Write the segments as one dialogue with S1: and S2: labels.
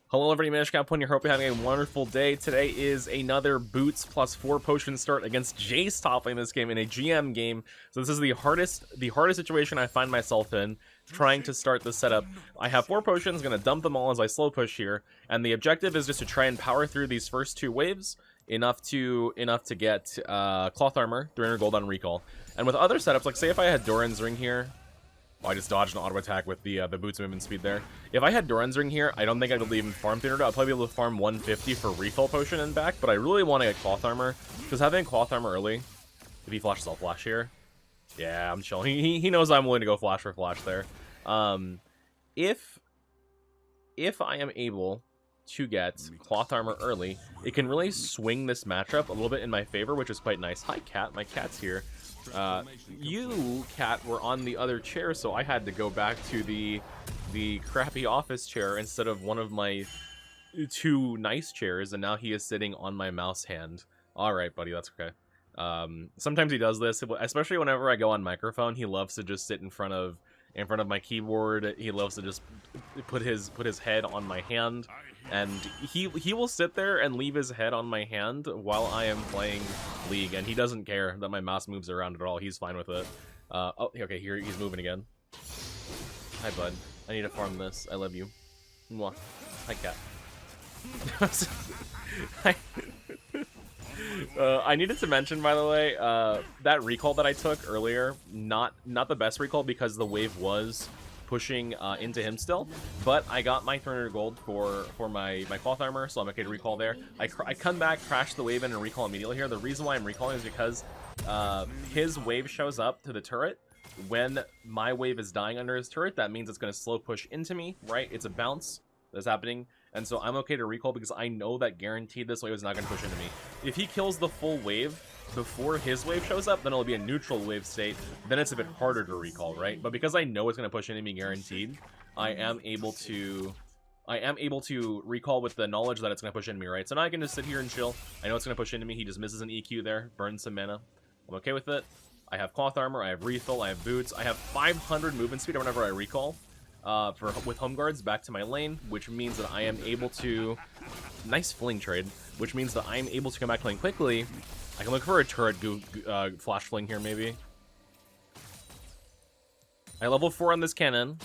S1: Hello everybody, Manishcap1 here. Hope you're having a wonderful day. Today is another Boots plus 4 potion start against Jace top lane this game in a GM game. So this is the hardest situation I find myself in, trying to start this setup. I have 4 potions, gonna dump them all as I slow push here, and the objective is just to try and power through these first 2 waves, enough to get cloth armor, 300 gold on recall. And with other setups, like say if I had Doran's Ring here, oh, I just dodged an auto attack with the Boots movement speed there. If I had Doran's Ring here, I don't think I'd be able to even farm 300. I'd probably be able to farm 150 for refill potion and back, but I really want to get cloth armor, because having cloth armor early, if he flashes, I'll flash here. Yeah, I'm chilling. He knows I'm willing to go flash for flash there. If I am able to get cloth armor early, it can really swing this matchup a little bit in my favor, which is quite nice. Hi, Cat. My cat's here. You, Cat, were on the other chair, so I had to go back to the crappy office chair instead of one of my 2 nice chairs, and now he is sitting on my mouse hand. Alright, buddy, that's okay. Sometimes he does this, especially whenever I go on microphone. He loves to just sit in front of my keyboard. He loves to just put his head on my hand, and he will sit there and leave his head on my hand while I am playing League, and he doesn't care that my mouse moves around at all. He's fine with it. Oh, okay, here he's moving again. Hi, bud. I need to farm this. I love you. Mwah. Hi, cat. I needed to mention, by the way, that recall that I took earlier, not the best recall because the wave was pushing into him still, but I got my 300 gold for my cloth armor, so I'm okay to recall there. I come back, crash the wave in, and recall immediately here. The reason why I'm recalling is because his wave shows up to the turret. When my wave is dying under his turret, that means it's going to slow push into me, right? It's a bounce that's happening, and so I'm okay to recall because I know that guaranteed this wave is not going to push into me. If he kills the full wave before his wave shows up, then it'll be a neutral wave state. Then it's a bit harder to recall, right? But because I know it's going to push into me guaranteed, I am able to recall with the knowledge that it's going to push into me, right? So now I can just sit here and chill. I know it's going to push into me. He just misses an EQ there, burns some mana. I'm okay with it. I have cloth armor, I have refill, I have boots, I have 500 movement speed whenever I recall with home guards back to my lane, which means that I am able to... Nice fling trade, which means that I'm able to come back playing quickly. I can look for a turret flash fling here, maybe. I level 4 on this cannon.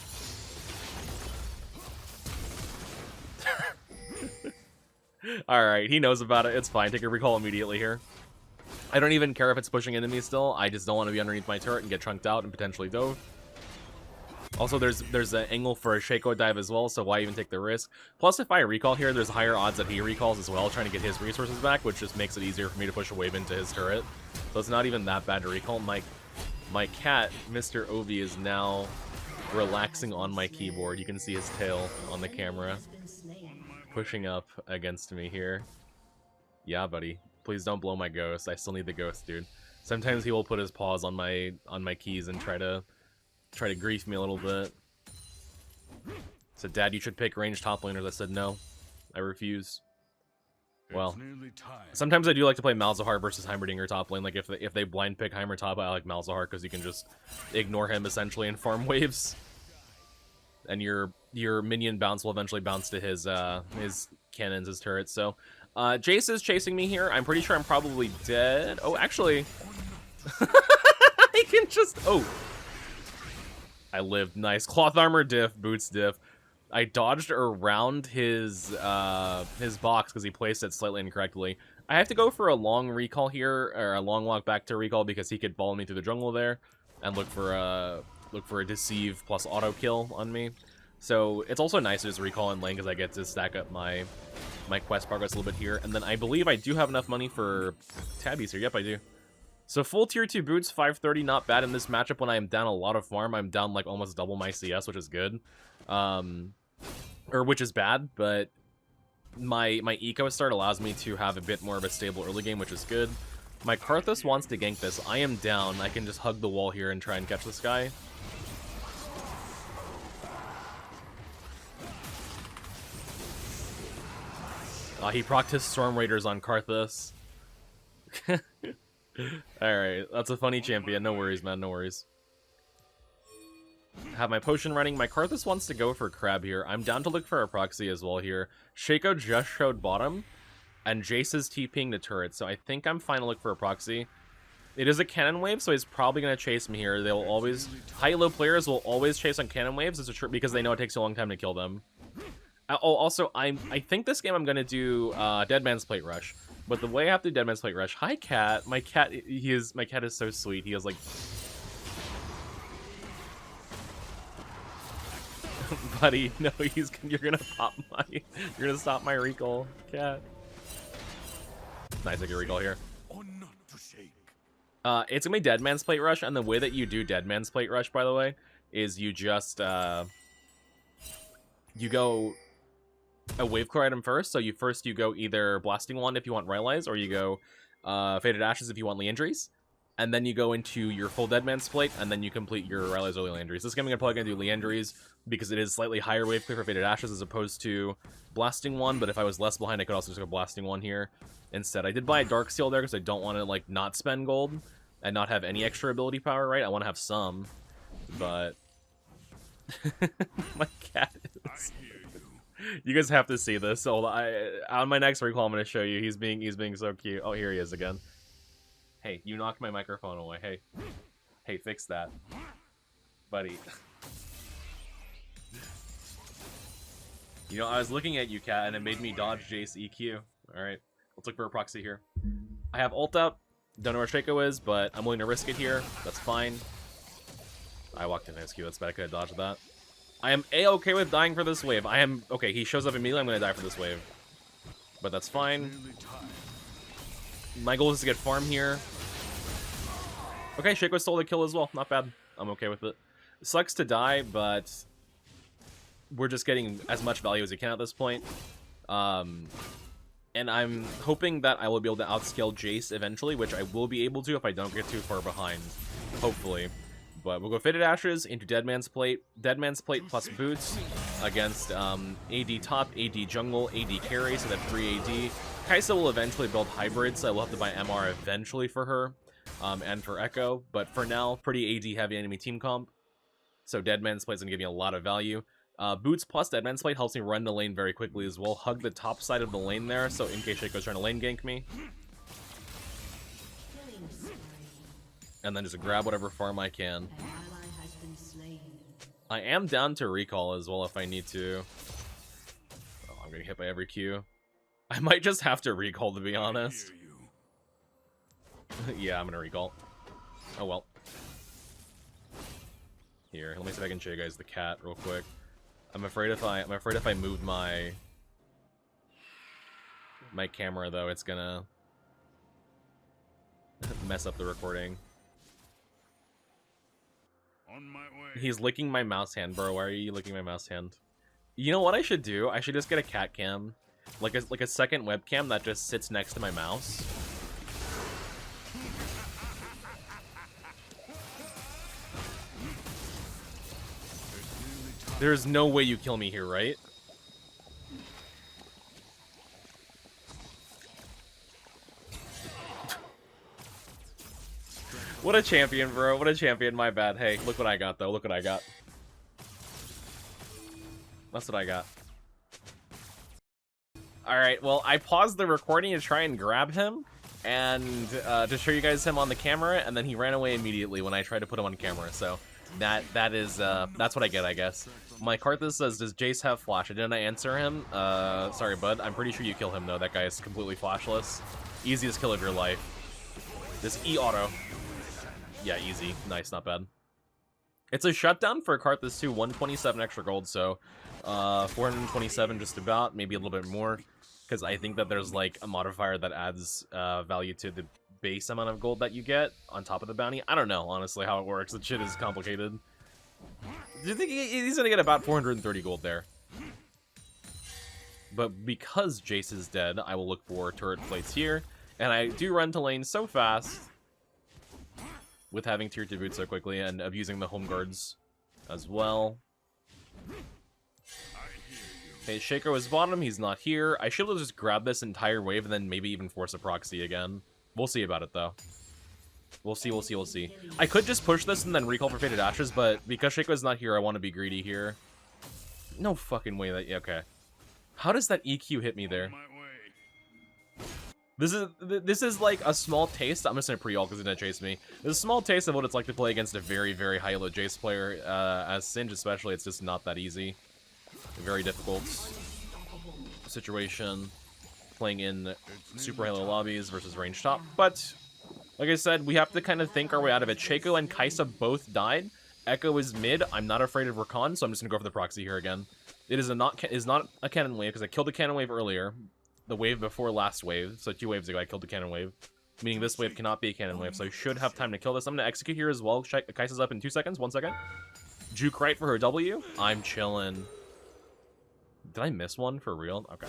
S1: Alright, he knows about it. It's fine. Take a recall immediately here. I don't even care if it's pushing into me still. I just don't want to be underneath my turret and get chunked out and potentially dove. Also, there's an angle for a Shaco dive as well, so why even take the risk? Plus, if I recall here, there's higher odds that he recalls as well, trying to get his resources back, which just makes it easier for me to push a wave into his turret. So it's not even that bad to recall. My cat, Mr. Ovi, is now relaxing on my keyboard. You can see his tail on the camera, pushing up against me here. Yeah, buddy. Please don't blow my ghost. I still need the ghost, dude. Sometimes he will put his paws on my keys and try to grief me a little bit. Said, Dad, you should pick ranged top laners. I said, no. I refuse. Well, sometimes I do like to play Malzahar versus Heimerdinger top lane. Like, if they blind pick Heimer top, I like Malzahar because you can just ignore him, essentially, and farm waves. And your minion bounce will eventually bounce to his cannons, his turrets, so... Jace is chasing me here. I'm pretty sure I'm probably dead. Oh, actually... I can just... Oh! I lived. Nice. Cloth armor diff, boots diff. I dodged around his box because he placed it slightly incorrectly. I have to go for a long recall here, or a long walk back to recall because he could follow me through the jungle there and look for a deceive plus auto kill on me. So it's also nice to just recall in lane because I get to stack up my quest progress a little bit here. And then I believe I do have enough money for tabbies here. Yep, I do. So full tier 2 boots, 530, not bad in this matchup when I am down a lot of farm. I'm down like almost double my CS, which is good. Or which is bad, but my eco start allows me to have a bit more of a stable early game, which is good. My Karthus wants to gank this. I am down. I can just hug the wall here and try and catch this guy. He procced his Storm Raiders on Karthus. Alright, that's a funny champion. No worries, man, no worries. Have my potion running. My Karthus wants to go for Crab here. I'm down to look for a proxy as well here. Shaco just showed bottom, and Jace is TPing the turret, so I think I'm fine to look for a proxy. It is a cannon wave, so he's probably going to chase me here. They'll always... High-low players will always chase on cannon waves because they know it takes a long time to kill them. Oh, also, I think this game I'm going to do Dead Man's Plate Rush. But the way I have to do Dead Man's Plate Rush... Hi, cat. My cat is so sweet. He has, like... Buddy, no, you're gonna stop my recall, cat. Nice, I get recall here. It's gonna be Dead Man's Plate Rush, and the way that you do Dead Man's Plate Rush, by the way, is you just you go a wave clear item first. So you go either Blasting Wand if you want Rylai's, or you go Faded Ashes if you want Leandries. And then you go into your full Dead Man's Plate, and then you complete your Rylai's or Leandries. This game I'm probably going to do Leandries, because it is slightly higher wave clear for Faded Ashes as opposed to Blasting One, but if I was less behind, I could also just go Blasting One here instead. I did buy a Dark Seal there, because I don't want to, like, not spend gold and not have any extra ability power, right? I want to have some, but... My cat is... You guys have to see this. So on my next recall, I'm going to show you. He's being so cute. Oh, here he is again. Hey, you knocked my microphone away. Hey. Hey, fix that. Buddy. You know, I was looking at you, cat, and it made me dodge Jace EQ. Alright, let's look for a proxy here. I have ult up. Don't know where Shaco is, but I'm willing to risk it here. That's fine. I walked in SQ. That's bad. I could have dodged that. I am A-okay with dying for this wave. Okay, he shows up immediately. I'm going to die for this wave. But that's fine. My goal is to get farm here. Okay, Shaco stole the kill as well. Not bad. I'm okay with it. Sucks to die, but we're just getting as much value as we can at this point. And I'm hoping that I will be able to outscale Jace eventually, which I will be able to if I don't get too far behind. Hopefully. But we'll go Faded Ashes into Dead Man's Plate. Dead Man's Plate plus Boots against AD top, AD jungle, AD carry, so that 3 AD. Kai'Sa will eventually build hybrids, so I will have to buy MR eventually for her, and for Echo. But for now, pretty AD heavy enemy team comp. So Dead Man's Plate is going to give me a lot of value. Boots plus Dead Man's Plate helps me run the lane very quickly as well. Hug the top side of the lane there, so in case Shaco's trying to lane gank me. And then just grab whatever farm I can. I am down to recall as well if I need to. Oh, I'm getting hit by every Q. I might just have to recall, to be honest. Yeah, I'm gonna recall. Oh well. Here, let me see if I can show you guys the cat real quick. I'm afraid if I move my camera though, it's gonna mess up the recording. On my way. He's licking my mouse hand, bro. Why are you licking my mouse hand? You know what I should do? I should just get a cat cam. Like a second webcam that just sits next to my mouse. There's no way you kill me here, right? What a champion, bro. What a champion. My bad. Hey, look what I got, though. Look what I got. That's what I got. Alright, well, I paused the recording to try and grab him, and to show you guys him on the camera, and then he ran away immediately when I tried to put him on camera, so that's what I get, I guess. My Karthus says, does Jace have flash? Didn't I answer him? Sorry, bud. I'm pretty sure you kill him, though. That guy is completely flashless. Easiest kill of your life. This E-auto. Yeah, easy. Nice, not bad. It's a shutdown for Karthus too, 127 extra gold, so 427 just about, maybe a little bit more, because I think that there's like a modifier that adds value to the base amount of gold that you get on top of the bounty. I don't know, honestly, how it works. The shit is complicated. Do you think he's gonna get about 430 gold there? But because Jace is dead, I will look for turret plates here, and I do run to lane so fast with having tier 2 boots so quickly and abusing the home guards as well. Okay, Shaco is bottom, he's not here. I should have just grabbed this entire wave and then maybe even force a proxy again. We'll see about it though. We'll see, we'll see, we'll see. I could just push this and then recall for Faded Ashes, but because Shaco's not here, I want to be greedy here. No fucking way that... Yeah, okay. How does that EQ hit me there? This is like a small taste. I'm just gonna pre-ult because it didn't chase me. There's a small taste of what it's like to play against a very, very high-elo Jace player. As Singe especially, it's just not that easy. Very difficult situation playing in super high-elo lobbies versus range top. But like I said, we have to kind of think our way out of it. Shaco and Kaisa both died. Echo is mid. I'm not afraid of Rakan, so I'm just gonna go for the proxy here again. It is not a cannon wave because I killed the cannon wave earlier. The wave before last wave, so 2 waves ago I killed the cannon wave, meaning this wave cannot be a cannon wave, so I should have time to kill this. I'm gonna execute here as well. Kaisa's up in 2 seconds. 1 second. Juke right for her W. I'm chilling. Did I miss one for real? Okay.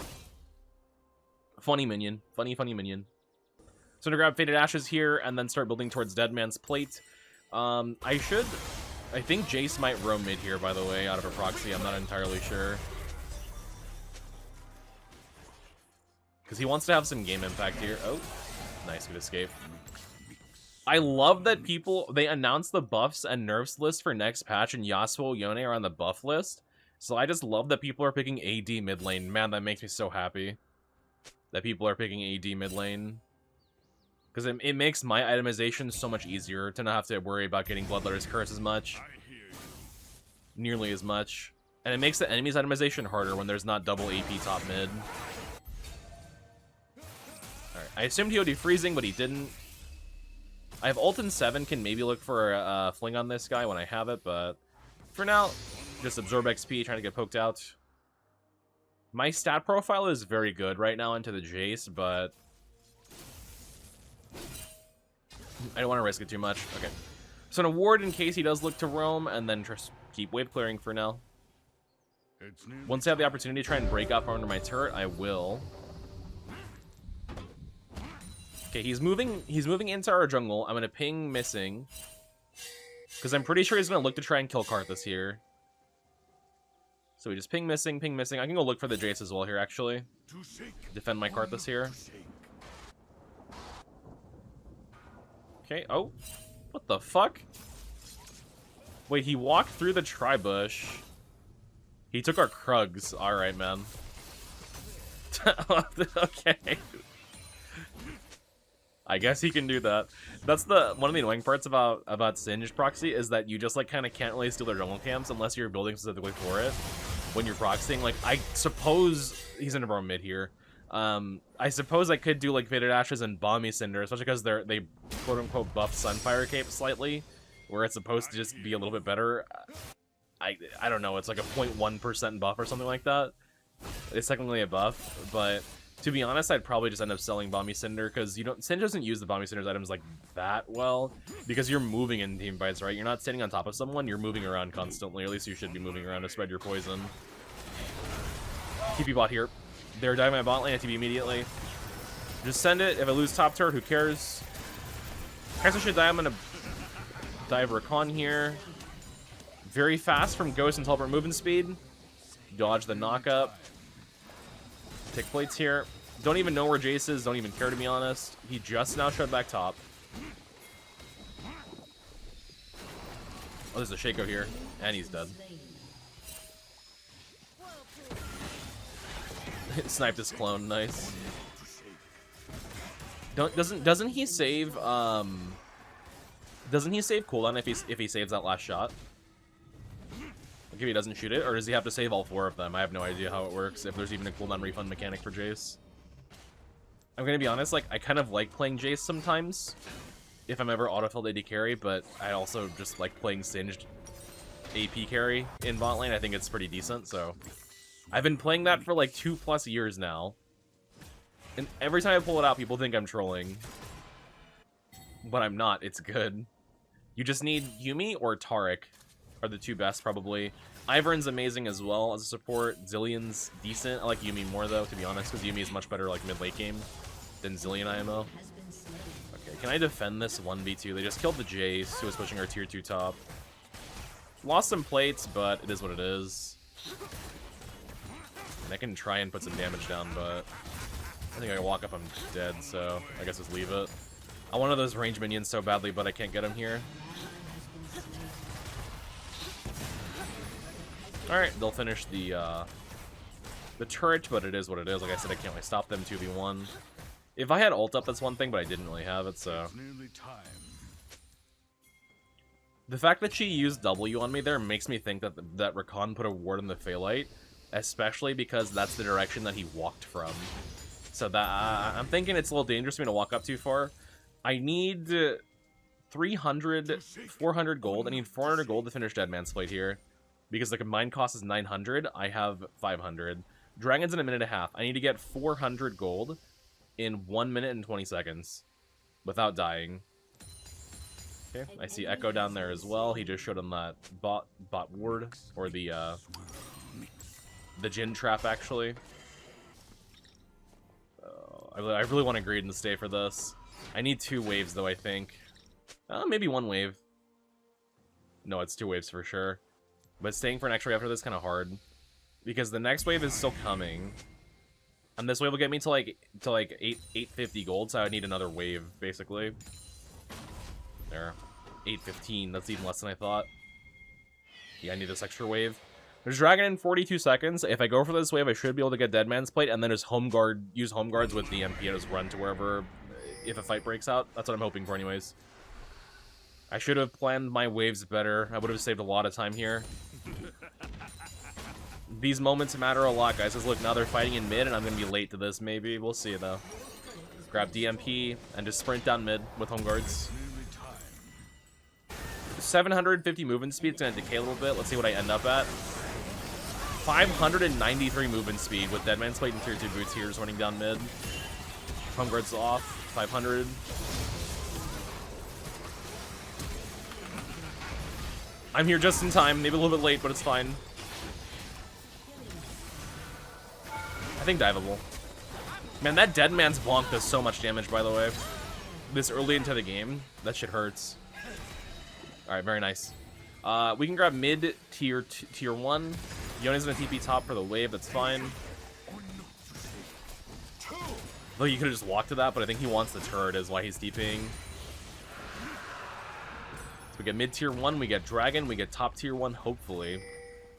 S1: Funny minion. Funny minion. So I'm gonna grab Faded Ashes here and then start building towards Deadman's Plate. I think Jace might roam mid here, by the way, out of a proxy. I'm not entirely sure. Because he wants to have some game impact here. Oh, nice, good escape. I love that they announced the buffs and nerfs list for next patch, and Yasuo, Yone are on the buff list. So I just love that people are picking AD mid lane. Man, that makes me so happy. That people are picking AD mid lane. Because it makes my itemization so much easier to not have to worry about getting Bloodletter's Curse as much. Nearly as much. And it makes the enemy's itemization harder when there's not double AP top mid. Alright, I assumed he would be freezing, but he didn't. I have ult in 7, can maybe look for a fling on this guy when I have it, but for now, just absorb XP, trying to get poked out. My stat profile is very good right now into the Jace, but I don't want to risk it too much. Okay. So an ward in case he does look to roam, and then just keep wave clearing for now. Once I have the opportunity to try and break out from under my turret, I will. Okay, he's moving into our jungle. I'm gonna ping missing. Because I'm pretty sure he's gonna look to try and kill Karthus here. So we just ping missing, ping missing. I can go look for the Jace as well here, actually. Defend my Karthus here. Okay, oh. What the fuck? Wait, he walked through the tri-bush. He took our Krugs. Alright, man. Okay. I guess he can do that. That's one of the annoying parts about Singe proxy is that you just like kind of can't really steal their jungle camps unless you're building specifically for it. When you're proxying, like I suppose he's in a mid here. I suppose I could do like Faded Ashes and Balmy Cinder, especially because they quote unquote buff Sunfire Cape slightly, where it's supposed to just be a little bit better. I don't know. It's like a 0.1% buff or something like that. It's technically a buff, but to be honest, I'd probably just end up selling Balmy Cinder, because Singe doesn't use the Balmy Cinder's items like that well, because you're moving in team fights, right? You're not standing on top of someone, you're moving around constantly, or at least you should be moving around to spread your poison. TP bot here. They're diving my bot lane, I TP immediately. Just send it. If I lose top turret, who cares? Kaiser should die. I'm gonna dive Rakan here. Very fast from Ghost and teleport movement speed. Dodge the knock-up. Take plates here. Don't even know where Jace is. Don't even care, to be honest. He just now showed back top. Oh, there's a Shaco here. And he's dead. Sniped his clone. Nice. Doesn't he save cooldown if he saves that last shot? Like if he doesn't shoot it, or does he have to save all 4 of them? I have no idea how it works, if there's even a cooldown refund mechanic for Jace. I'm gonna be honest, like, I kind of like playing Jace sometimes, if I'm ever autofilled AD carry, but I also just like playing Singed AP carry in bot lane. I think it's pretty decent, so I've been playing that for like 2+ years now, and every time I pull it out, people think I'm trolling, but I'm not. It's good. You just need Yuumi or Taric are the 2 best, probably. Ivern's amazing as well as a support. Zillion's decent. I like Yuumi more, though, to be honest, because Yuumi is much better like mid-late game than Zillion IMO. Okay, can I defend this 1v2? They just killed the Jace, who was pushing our tier 2 top. Lost some plates, but it is what it is. And I can try and put some damage down, but I think I walk up, I'm dead, so I guess just leave it. I wanted those range minions so badly, but I can't get them here. Alright, they'll finish the turret, but it is what it is. Like I said, I can't really stop them 2v1. If I had ult up, that's one thing, but I didn't really have it, so... The fact that she used W on me there makes me think that that Rakan put a ward in the Phalite, especially because that's the direction that he walked from. So that I'm thinking it's a little dangerous for me to walk up too far. I need 400 gold. I need 400 gold to finish Dead Man's Plate here, because the combined cost is 900. I have 500. Dragon's in a minute and a half. I need to get 400 gold in 1 minute and 20 seconds without dying. Okay, I see Echo down there as well. He just showed him that bot ward, or the Jhin trap, actually. I really want to greed and stay for this. I need 2 waves, though, I think. Maybe 1 wave. No, it's 2 waves for sure. But staying for an extra wave after this is kind of hard, because the next wave is still coming. And this wave will get me to like 850 gold, so I would need another wave, basically. There. 815, that's even less than I thought. Yeah, I need this extra wave. There's Dragon in 42 seconds. If I go for this wave, I should be able to get Dead Man's Plate, and then just use home guards with the MP and just run to wherever, if a fight breaks out. That's what I'm hoping for anyways. I should have planned my waves better. I would have saved a lot of time here. These moments matter a lot, guys. Because look, now they're fighting in mid, and I'm going to be late to this, maybe. We'll see, though. Grab DMP, and just sprint down mid with home guards. 750 movement speed. It's going to decay a little bit. Let's see what I end up at. 593 movement speed with Dead Man's Plate and tier 2 boots here, just running down mid. Home guards off. 500. I'm here just in time. Maybe a little bit late, but it's fine. I think diveable. Man, that Dead Man's Bonk does so much damage, by the way. This early into the game. That shit hurts. Alright, very nice. We can grab mid tier 1. Yone's gonna TP top for the wave, that's fine. Though you could have just walked to that, but I think he wants the turret is why he's TPing. So we get mid tier 1, we get Dragon, we get top tier 1, hopefully.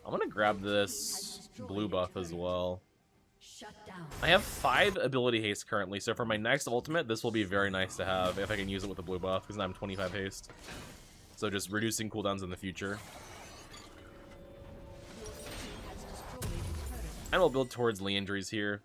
S1: I'm gonna grab this blue buff as well. I have 5 ability haste currently, so for my next ultimate, this will be very nice to have if I can use it with the blue buff, because now I'm 25 haste. So just reducing cooldowns in the future. And we'll build towards Leandry's here,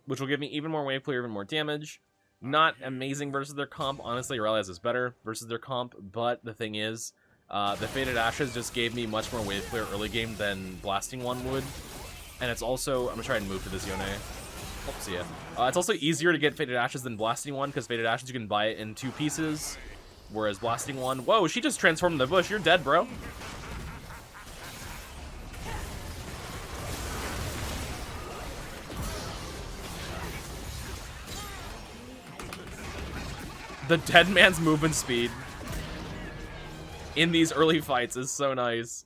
S1: which will give me even more wave clear, even more damage. Not amazing versus their comp. Honestly, Aurelia's is better versus their comp, but the thing is, the Faded Ashes just gave me much more wave clear early game than Blasting One would. And it's also... I'm gonna try and move to this Yone. Oh, see ya. It's also easier to get Faded Ashes than Blasting One, because Faded Ashes you can buy it in 2 pieces, whereas Blasting One... Whoa, she just transformed in the bush. You're dead, bro. The Dead Man's movement speed in these early fights is so nice.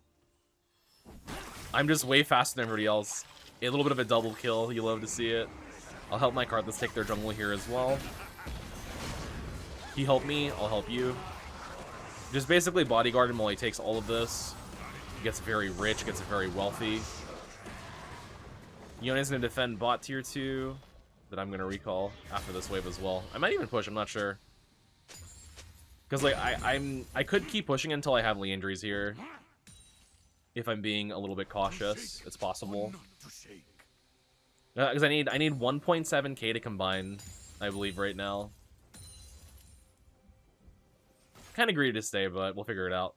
S1: I'm just way faster than everybody else. A little bit of a double kill. You love to see it. I'll help my Karthus take their jungle here as well. He helped me. I'll help you. Just basically bodyguard him while he takes all of this. He gets very rich. Gets very wealthy. Yone's going to defend bot tier 2. That I'm going to recall after this wave as well. I might even push. I'm not sure. Because like I could keep pushing until I have Leandry's here. If I'm being a little bit cautious, it's possible. Because I need 1.7k to combine, I believe right now. Kind of greedy to stay, but we'll figure it out.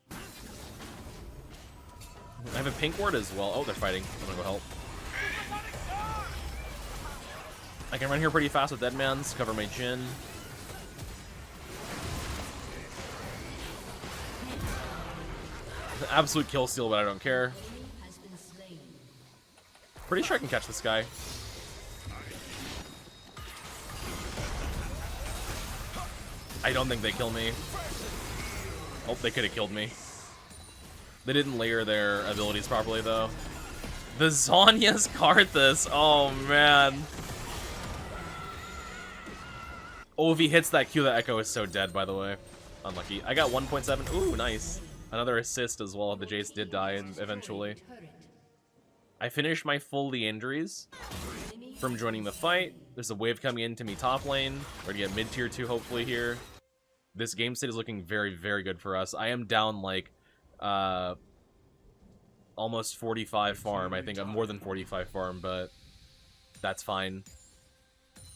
S1: I have a pink ward as well. Oh, they're fighting. I'm gonna go help. I can run here pretty fast with Deadman's, cover my Jhin. Absolute kill steal, but I don't care. Pretty sure I can catch this guy. I don't think they kill me. Oh, they could have killed me. They didn't layer their abilities properly, though. The Zhonya's Karthus. Oh, man. Oh, if he hits that Q, the Echo is so dead, by the way. Unlucky. I got 1.7. Ooh, nice. Another assist as well. The Jace did die eventually. I finished my full injuries from joining the fight. There's a wave coming into me top lane. We're gonna get mid tier 2 hopefully here. This game state is looking very, very good for us. I am down like almost 45 farm. I think I'm more than 45 farm, but that's fine.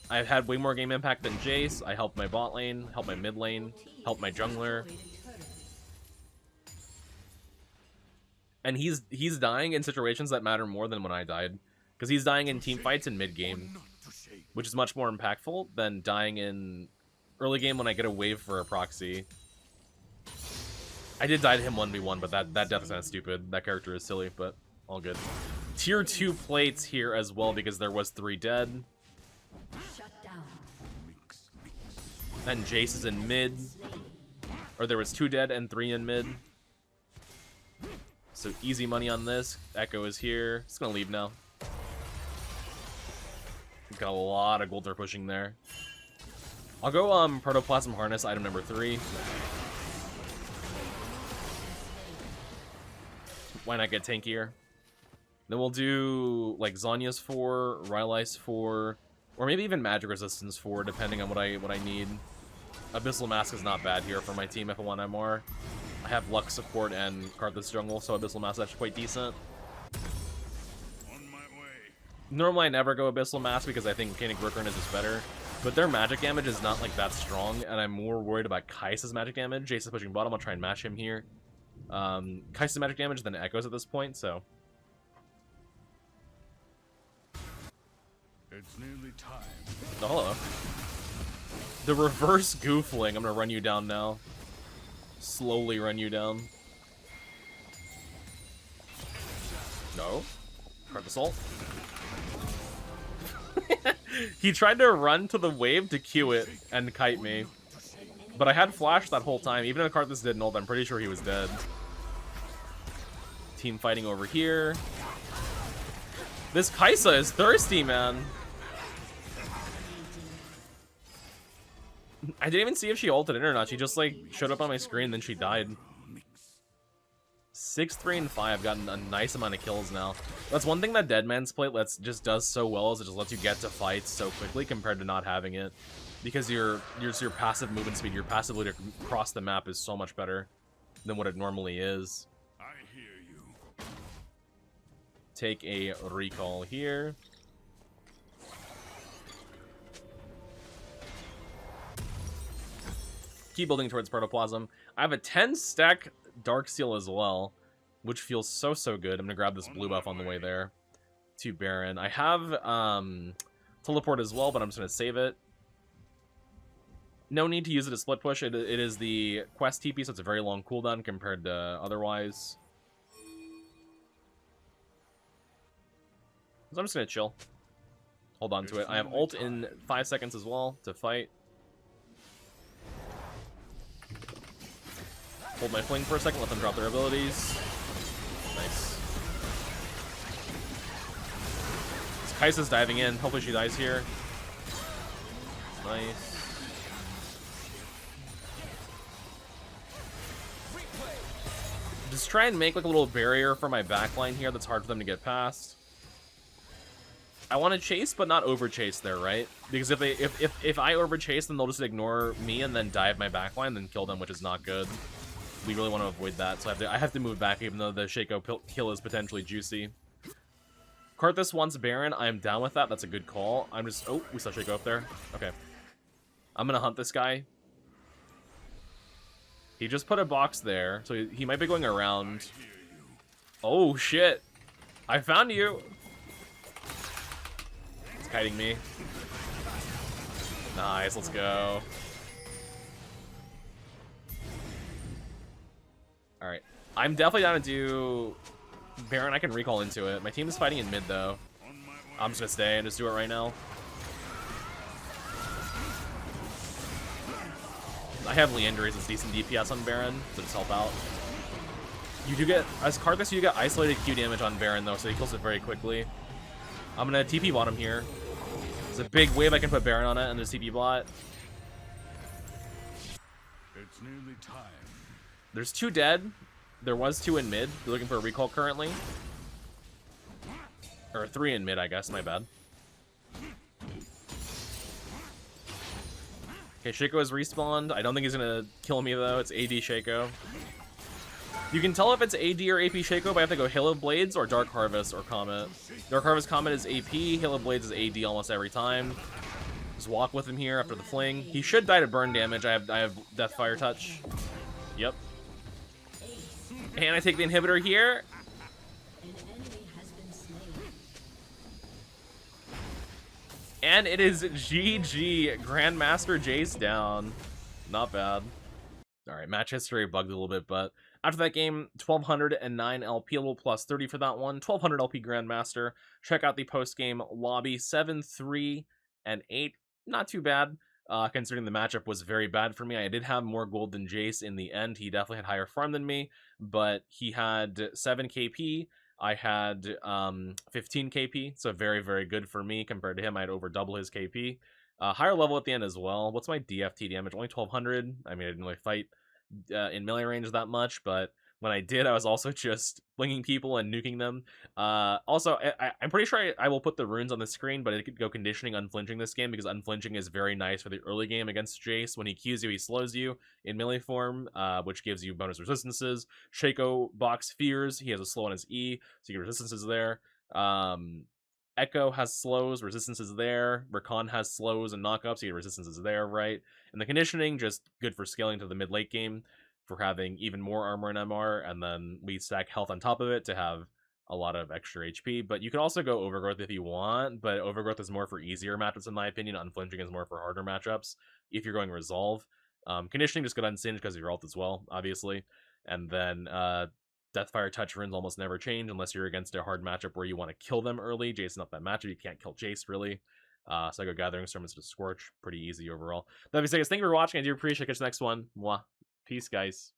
S1: I've had way more game impact than Jace. I helped my bot lane, helped my mid lane, helped my jungler. And he's dying in situations that matter more than when I died. Because he's dying in team fights in mid game, which is much more impactful than dying in early game when I get a wave for a proxy. I did die to him 1v1, but that death is kind of stupid. That character is silly, but all good. Tier 2 plates here as well because there was 3 dead. And Jace is in mid. Or there was 2 dead and 3 in mid. So easy money on this. Echo is here. It's gonna leave now. He's got a lot of gold they're pushing there. I'll go Protoplasm Harness, item number 3. Why not get tankier? Then we'll do like Zhonya's 4, Rylai's 4, or maybe even Magic Resistance 4, depending on what I need. Abyssal Mask is not bad here for my team if I want MR. I have Lux support and Karthus jungle, so Abyssal Mask is actually quite decent. Normally I never go Abyssal Mask because I think Mechanic Rookrun is just better. But their magic damage is not like that strong, and I'm more worried about Kai'Sa's magic damage. Jace is pushing bottom, I'll try and mash him here. Kai'Sa's magic damage than Echoes at this point, so.
S2: It's nearly time.
S1: Oh, hello. The reverse Goofling. I'm gonna run you down now. Slowly run you down. No. Card assault. He tried to run to the wave to Q it and kite me. But I had flash that whole time. Even if Karthus didn't ult, I'm pretty sure he was dead. Team fighting over here. This Kai'Sa is thirsty, man. I didn't even see if she ulted in or not. She just like showed up on my screen, then she died. 6, 3, and 5 gotten a nice amount of kills now. That's one thing that Deadman's Plate just does so well, is it just lets you get to fights so quickly compared to not having it. Because your passive movement speed, your passive ability to cross the map is so much better than what it normally is.
S2: I hear you.
S1: Take a recall here. Keep building towards Protoplasm. I have a 10 stack Dark Seal as well, which feels so good. I'm gonna grab this blue buff on the way there to Baron. I have teleport as well, but I'm just gonna save it. No need to use it as split push. It is the quest TP, so it's a very long cooldown compared to otherwise. So I'm just gonna chill. Hold on to it. I have ult in 5 seconds as well to fight. Hold my fling for a second, let them drop their abilities. Nice. Kai'Sa's diving in. Hopefully she dies here. Nice. Just try and make like a little barrier for my backline here that's hard for them to get past. I want to chase, but not over chase there, right? Because if I over chase, then they'll just ignore me and then dive my backline, then kill them, which is not good. We really want to avoid that, so I have to move back, even though the Shaco kill is potentially juicy. Karthus wants Baron. I'm down with that. That's a good call. I'm just... Oh, we saw Shaco up there. Okay. I'm going to hunt this guy. He just put a box there, so he might be going around. Oh, shit. I found you. It's kiting me. Nice, let's go. Alright. I'm definitely down to do Baron. I can recall into it. My team is fighting in mid, though. I'm just gonna stay and just do it right now. I have Leandra's as decent DPS on Baron, so just help out. You do get, as Karthus, you get isolated Q damage on Baron, though, so he kills it very quickly. I'm gonna TP bottom here. It's a big wave I can put Baron on it, and there's TP bot.
S2: It's nearly time.
S1: There's 2 dead. There was 2 in mid. They're looking for a recall currently. Or 3 in mid, I guess, my bad. Okay, Shaco has respawned. I don't think he's gonna kill me, though. It's AD Shaco. You can tell if it's AD or AP Shaco, but I have to go Hail of Blades or Dark Harvest or Comet. Dark Harvest Comet is AP, Hail of Blades is AD almost every time. Just walk with him here after the fling. He should die to burn damage. I have Deathfire Touch. Yep. And I take the inhibitor here. And it is GG. Grandmaster Jace down. Not bad. Alright, match history bugged a little bit, but after that game, 1209 LP, a little plus 30 for that one. 1200 LP Grandmaster. Check out the post-game lobby. 7-3 and 8. Not too bad, considering the matchup was very bad for me. I did have more gold than Jace in the end. He definitely had higher farm than me, but he had 7 KP. I had 15 KP, so very, very good for me compared to him. I had over double his KP. Higher level at the end as well. What's my DFT damage? Only 1200. I mean, I didn't really fight in melee range that much, but when I did, I was also just flinging people and nuking them. Also, I'm pretty sure I will put the runes on the screen, but it could go conditioning unflinching this game, because unflinching is very nice for the early game against Jace. When he Qs you, he slows you in melee form, which gives you bonus resistances. Shaco box fears. He has a slow on his E, so you get resistances there. Echo has slows, resistances there. Rakan has slows and knockups, so you get resistances there, right? And the conditioning, just good for scaling to the mid-late game, for having even more armor and MR, and then we stack health on top of it to have a lot of extra HP. But you can also go Overgrowth if you want, but Overgrowth is more for easier matchups in my opinion. Unflinching is more for harder matchups if you're going Resolve. Conditioning just good on Singe because of your ult as well, obviously. And then Deathfire Touch runes almost never change unless you're against a hard matchup where you want to kill them early. Jace not that matchup, you can't kill Jace really. So I go Gathering Storm instead of Scorch. Pretty easy overall. That being said, guys, thank you for watching. I do appreciate it. Catch you next one. Mwah. Peace, guys.